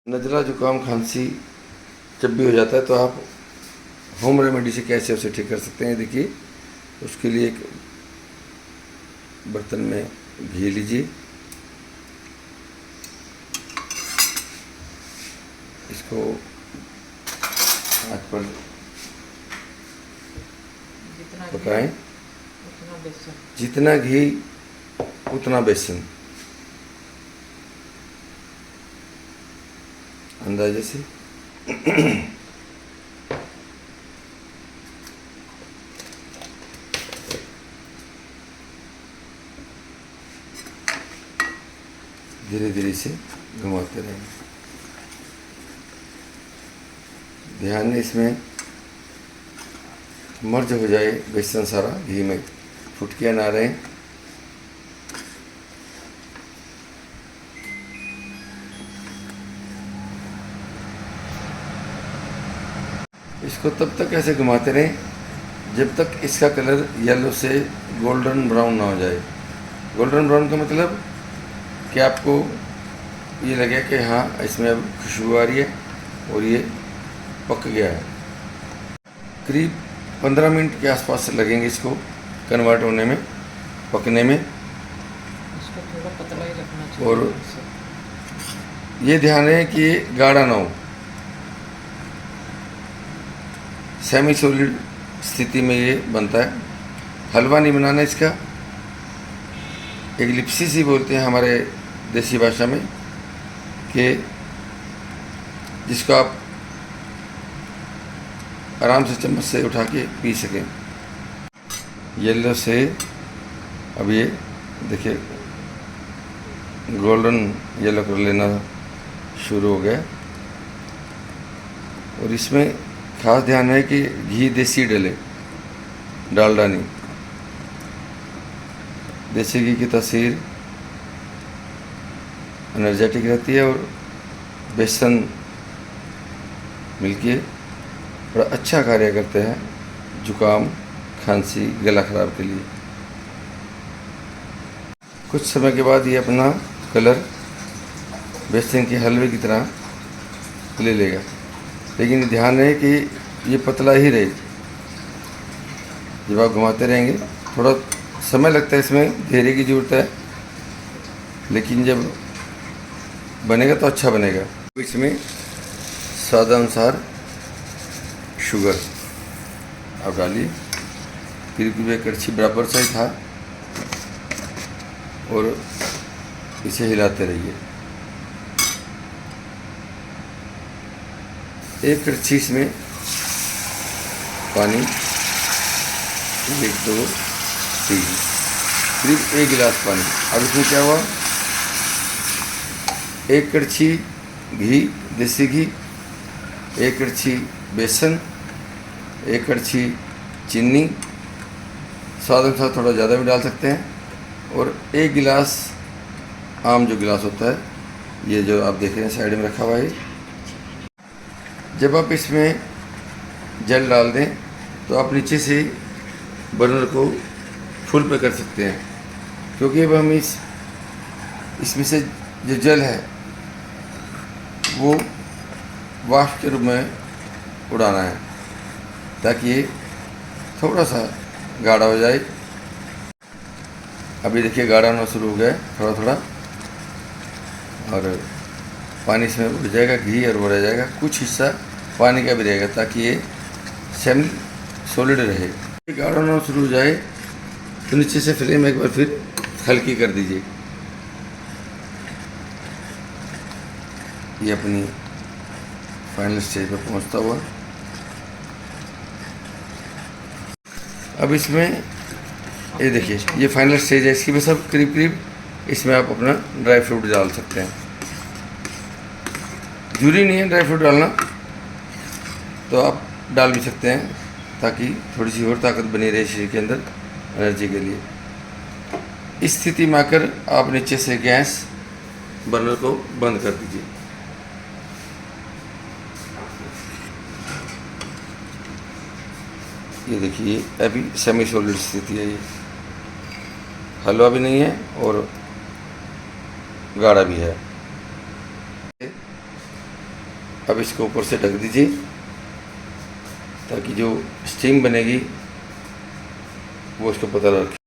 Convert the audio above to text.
नज़ला जुकाम खांसी जब भी हो जाता है तो आप होम रेमेडी से कैसे उसे ठीक कर सकते हैं। देखिए, उसके लिए एक बर्तन में घी लीजिए, इसको आंच पर पकाएं। जितना घी उतना बेसन, अंदाजे से। धीरे धीरे से घुमाते रहें। ध्यान है इसमें मर्ज हो जाए बेसन सारा घी में, फुटकियाँ ना रहें। इसको तब तक ऐसे घुमाते रहें जब तक इसका कलर येलो से गोल्डन ब्राउन ना हो जाए। गोल्डन ब्राउन का मतलब कि आपको ये लगे कि हाँ, इसमें अब खुशबू आ रही है और ये पक गया है। करीब 15 मिनट के आसपास लगेंगे इसको कन्वर्ट होने में, पकने में। इसको थोड़ा पतला ही रखना चाहिए। और ये ध्यान है कि ये गाढ़ा ना हो, सेमी सॉलिड स्थिति में ये बनता है। हलवा नहीं बनाना इसका। एक लिप्सिस ही बोलते हैं हमारे देसी भाषा में, कि जिसको आप आराम से चम्मच से उठा के पी सकें। येलो से अब ये देखिए गोल्डन येलो कर लेना शुरू हो गया। और इसमें खास ध्यान है कि घी देसी डले, डालडा नहीं। देसी घी की तासीर एनर्जेटिक रहती है और बेसन मिलके बड़ा अच्छा कार्य करते हैं जुकाम, खांसी, गला खराब के लिए। कुछ समय के बाद ये अपना कलर बेसन के हलवे की तरह ले लेगा, लेकिन ध्यान है कि ये पतला ही रहे। जब आप घुमाते रहेंगे, थोड़ा समय लगता है, इसमें धैर्य की ज़रूरत है, लेकिन जब बनेगा तो अच्छा बनेगा। इसमें स्वाद अनुसार शुगर आप डालिए। करीब एक कड़छी बराबर सा ही था, और इसे हिलाते रहिए। एक कड़छी इसमें पानी, 1 2 3, करीब 1 गिलास पानी। अब इसमें क्या हुआ, 1 कड़छी घी, देसी घी, 1 कड़छी बेसन, 1 कड़छी चीनी, स्वाद अनुसार थोड़ा ज़्यादा भी डाल सकते हैं, और 1 गिलास आम जो गिलास होता है, ये जो आप देख रहे हैं साइड में रखा हुआ है। जब आप इसमें जल डाल दें तो आप नीचे से बर्नर को फुल पे कर सकते हैं, क्योंकि अब हम इसमें से जो जल है वो वाष्प के रूप में उड़ाना है, ताकि ये थोड़ा सा गाढ़ा हो जाए। अभी देखिए गाढ़ा होना शुरू हो गया है थोड़ा थोड़ा, और पानी इसमें उड़ जाएगा, घी और वो रह जाएगा। कुछ हिस्सा पानी का भी रहेगा, ताकि ये सेमी सॉलिड रहे। गाढ़ा होना शुरू हो जाए तो नीचे से फ्लेम एक बार फिर हल्की कर दीजिए। ये अपनी फाइनल स्टेज पर पहुंचता हुआ। अब इसमें ये देखिए, ये फाइनल स्टेज है इसकी। बस अब करीब करीब इसमें आप अपना ड्राई फ्रूट डाल सकते हैं। जरूरी नहीं है ड्राई फ्रूट डालना, तो आप डाल भी सकते हैं, ताकि थोड़ी सी और ताकत बनी रहे शरीर के अंदर एनर्जी के लिए। इस स्थिति में आकर आप नीचे से गैस बर्नर को बंद कर दीजिए। ये देखिए अभी सेमी सॉलिड स्थिति है। ये हलवा भी नहीं है और गाढ़ा भी है। अब इसको ऊपर से ढक दीजिए ताकि जो स्टीम बनेगी वो उसको पता रखे।